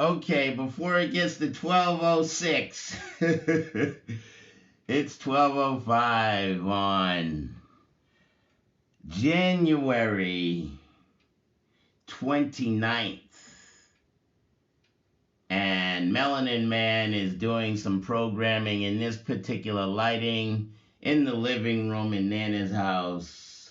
Okay, before it gets to 12:06, it's 12:05 on January 29th. And Melanin Man is doing some programming in this particular lighting in the living room in Nana's house.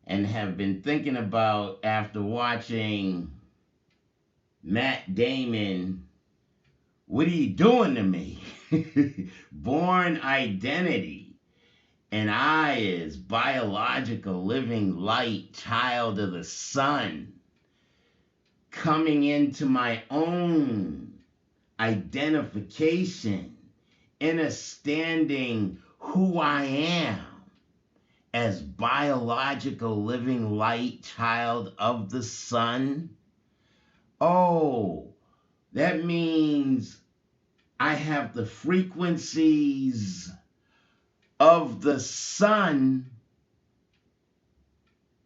And have been thinking about, after watching Matt Damon, what are you doing to me? Bourne Identity. And I is biological living light, child of the sun, coming into my own identification, understanding who I am as biological living light, child of the sun. Oh, that means I have the frequencies of the sun,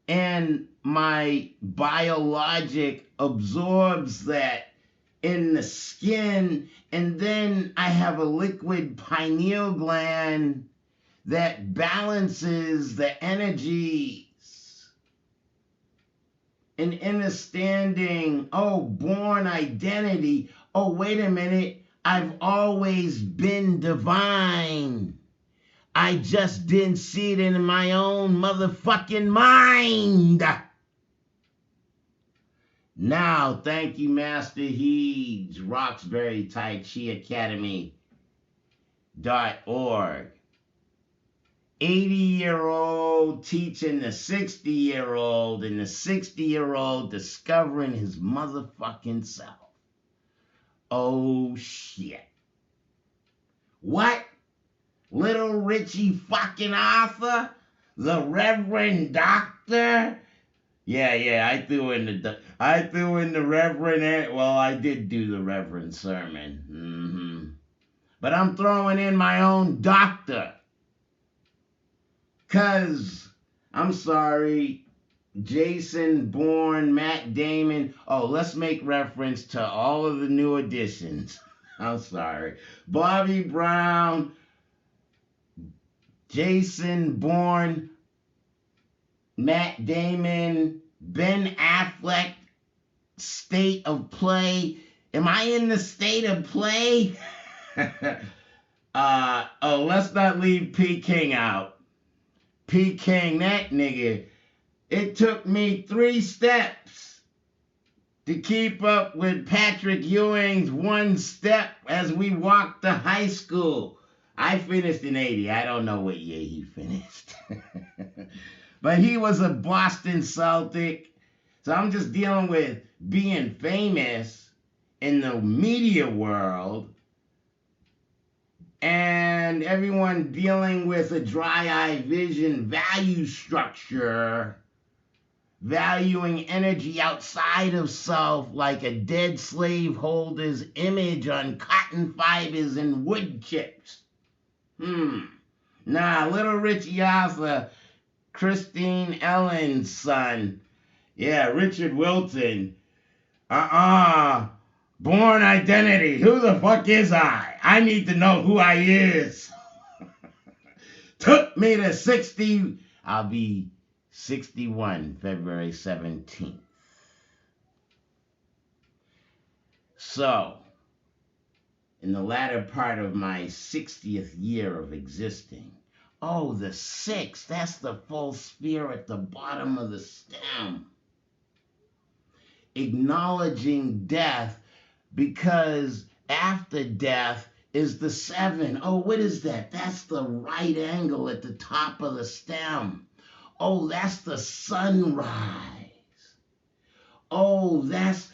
and my biologic absorbs that in the skin, and then I have a liquid pineal gland that balances the energies. And understanding, oh, Bourne Identity, oh, wait a minute, I've always been divine. I just didn't see it in my own motherfucking mind. Now, thank you, Master Heeds, Roxbury Tai Chi Academy.org. 80-year-old teaching the 60-year-old, and the 60-year-old discovering his motherfucking self. Oh, shit. What? Little Richie fucking Arthur? The Reverend Doctor? Yeah, I threw in the Reverend, well, I did do the Reverend sermon. But I'm throwing in my own doctor. 'Cause, I'm sorry, Jason Bourne, Matt Damon. Oh, let's make reference to all of the new additions. I'm sorry. Bobby Brown, Jason Bourne, Matt Damon, Ben Affleck, state of play. Am I in the state of play? Let's not leave P. King out. P. King, that nigga, it took me 3 steps to keep up with Patrick Ewing's 1 step as we walked to high school. I finished in 80. I don't know what year he finished. But he was a Boston Celtic. So I'm just dealing with being famous in the media world, and everyone dealing with a dry eye vision value structure, valuing energy outside of self like a dead slaveholder's image on cotton fibers and wood chips. Nah, Little Richie Arthur, Christine Ellen's son. Yeah, Richard Wilton. Bourne Identity. Who the fuck is I? I need to know who I is. Took me to 60. I'll be 61 February 17th. So, in the latter part of my 60th year of existing, oh, the 6, that's the full sphere at the bottom of the stem. Acknowledging death, because after death is the 7. Oh, what is that? That's the right angle at the top of the stem. Oh, that's the sunrise. Oh, that's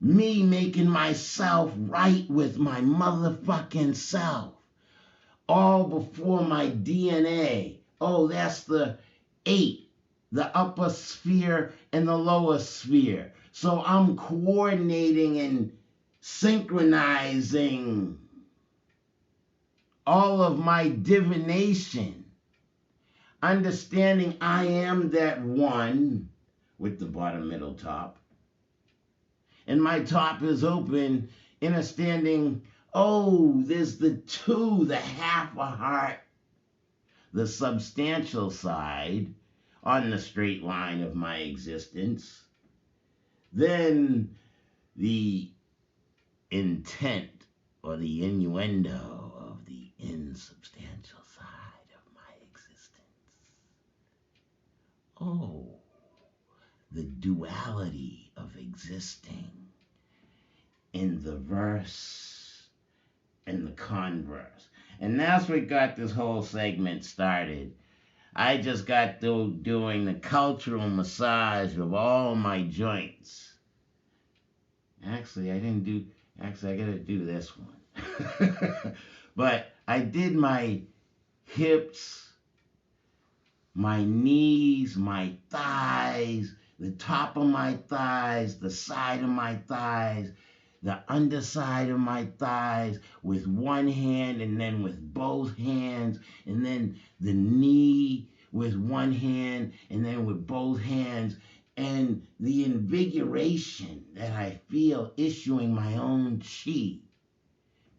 me making myself right with my motherfucking self. All before my DNA. Oh, that's the 8, the upper sphere and the lower sphere. So I'm coordinating and synchronizing all of my divination, understanding I am that one with the bottom, middle, top, and my top is open, understanding, oh, there's the two, the half a heart, the substantial side on the straight line of my existence, then the intent or the innuendo of the insubstantial side of my existence. Oh, the duality of existing in the verse and the converse. And that's what got this whole segment started. I just got through doing the cultural massage of all my joints. Actually, I gotta do this one. But I did my hips, my knees, my thighs, the top of my thighs, the side of my thighs, the underside of my thighs with one hand and then with both hands, and then the knee with one hand and then with both hands, and the invigoration that I feel issuing my own chi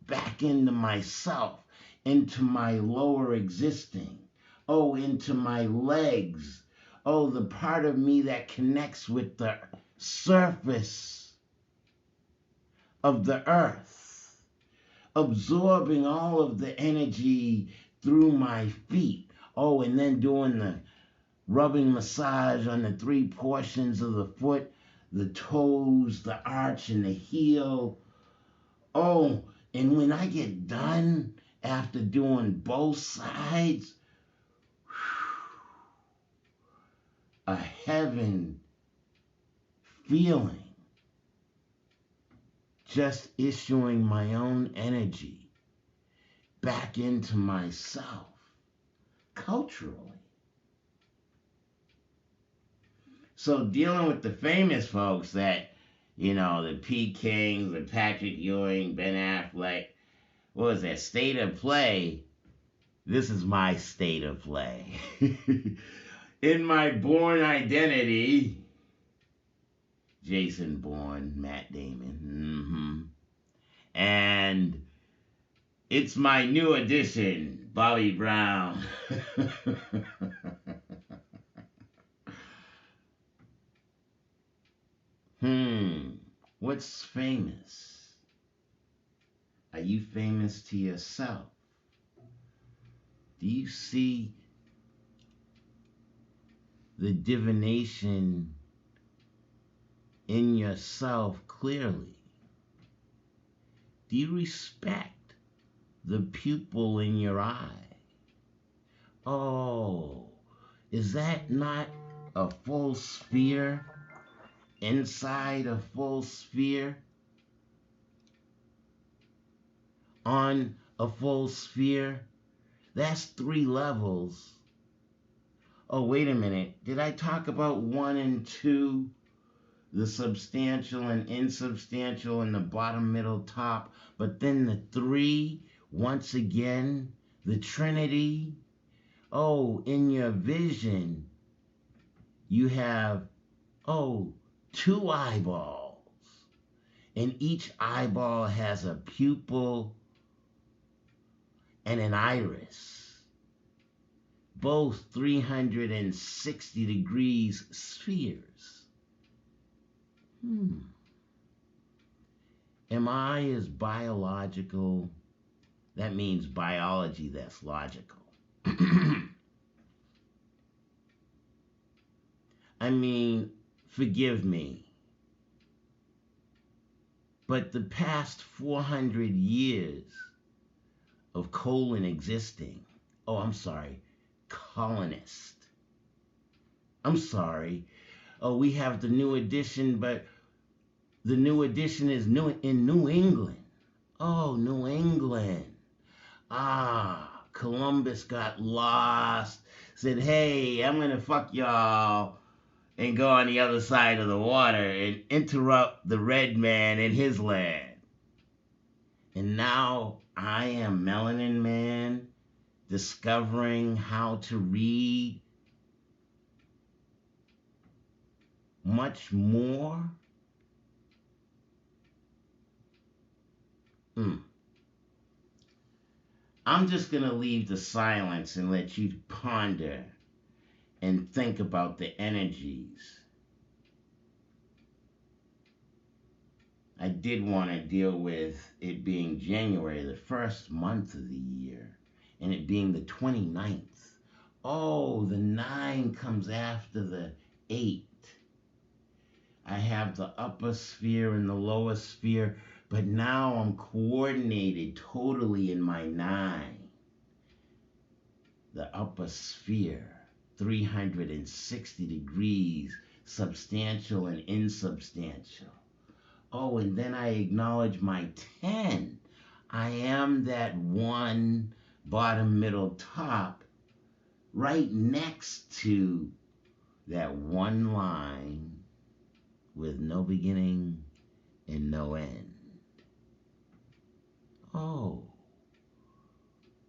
back into myself, into my lower existing, oh, into my legs, oh, the part of me that connects with the surface of the earth, absorbing all of the energy through my feet. Oh, and then doing the rubbing massage on the three portions of the foot, the toes, the arch, and the heel. Oh, and when I get done after doing both sides, a heaven feeling, just issuing my own energy back into myself culturally. So dealing with the famous folks that, the P. Kings, the Patrick Ewing, Ben Affleck, what was that, state of play? This is my state of play. In my Bourne Identity, Jason Bourne, Matt Damon, and it's my new addition, Bobby Brown. What's famous? Are you famous to yourself? Do you see the divination in yourself clearly? Do you respect the pupil in your eye? Oh, is that not a full sphere inside a full sphere on a full sphere? That's 3 levels. Oh, wait a minute. Did I talk about 1 and 2? The substantial and insubstantial and the bottom, middle, top. But then the 3, once again, the Trinity. Oh, in your vision, you have, 2 eyeballs. And each eyeball has a pupil and an iris. Both 360 degrees spheres. Am I as biological? That means biology that's logical. I mean, forgive me, but the past 400 years of colon existing, colonist. I'm sorry. Oh, we have the new edition, but the new edition is in New England. Oh, New England. Columbus got lost, said, hey, I'm going to fuck y'all, and go on the other side of the water and interrupt the red man in his land. And now I am Melanin Man, discovering how to read much more I'm just going to leave the silence and let you ponder and think about the energies. I did want to deal with it being January, the first month of the year, and it being the 29th. Oh, the 9 comes after the 8. I have the upper sphere and the lower sphere, but now I'm coordinated totally in my 9. The upper sphere, 360 degrees, substantial and insubstantial. Oh, and then I acknowledge my 10. I am that one bottom, middle, top, right next to that one line with no beginning and no end. Oh,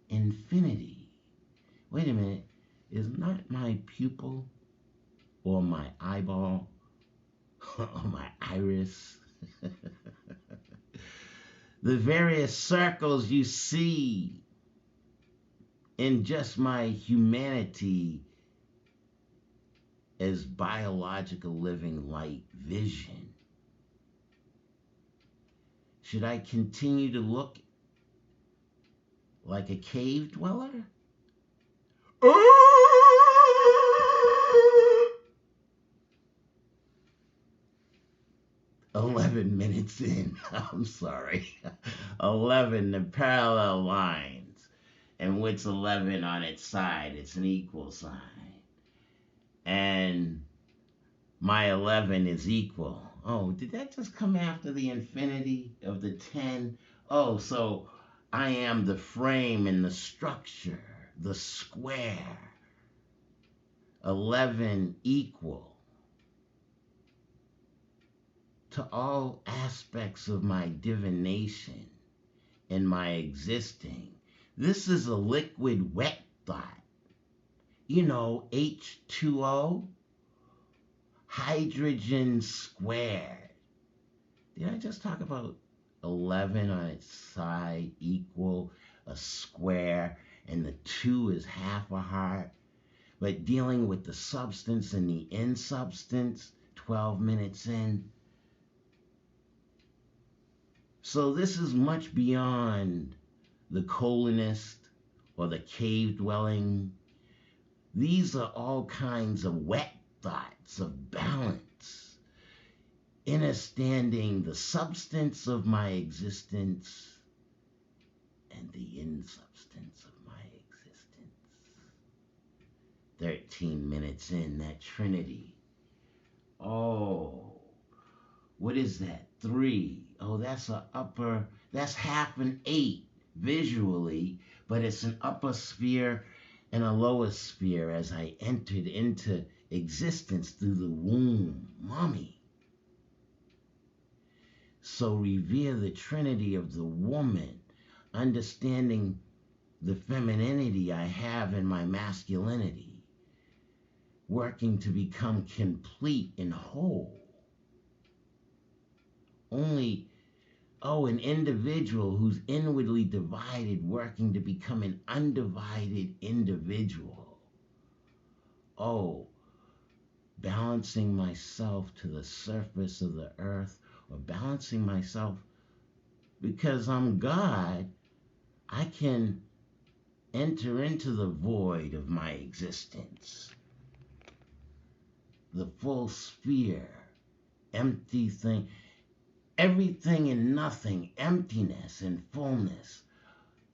infinity. Wait a minute. Is not my pupil or my eyeball or my iris the various circles you see in just my humanity as biological living light vision? Should I continue to look like a cave dweller? 11 minutes in. I'm sorry. 11, the parallel lines. And what's 11 on its side? It's an equal sign. And my 11 is equal. Oh, did that just come after the infinity of the 10? Oh, so I am the frame and the structure, the square. 11 equal to all aspects of my divination and my existing. This is a liquid wet thought. You know, H2O, hydrogen squared. Did I just talk about 11 on its side equal a square, and the 2 is half a heart? But dealing with the substance and the insubstance, 12 minutes in. So this is much beyond the colonist or the cave dwelling. These are all kinds of wet thoughts of balance, understanding the substance of my existence and the insubstance of my existence. 13 minutes in, that trinity. Oh, what is that? 3. Oh, that's that's half an 8 visually, but it's an upper sphere and a lower sphere as I entered into existence through the womb, mommy. So revere the trinity of the woman, understanding the femininity I have in my masculinity, working to become complete and whole. Only, an individual who's inwardly divided, working to become an undivided individual. Oh, balancing myself to the surface of the earth, or balancing myself because I'm God, I can enter into the void of my existence. The full sphere, empty thing. Everything and nothing, emptiness and fullness,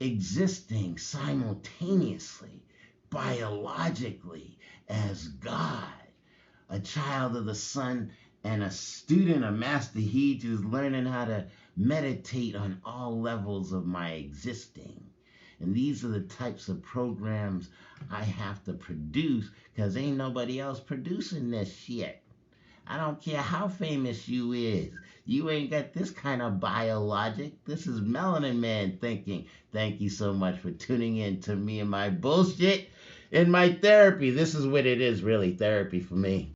existing simultaneously, biologically, as God, a child of the sun and a student of Master Heed who's learning how to meditate on all levels of my existing. And these are the types of programs I have to produce because ain't nobody else producing this shit. I don't care how famous you is. You ain't got this kind of biologic. This is Melanin Man thinking. Thank you so much for tuning in to me and my bullshit and my therapy. This is what it is, really, therapy for me.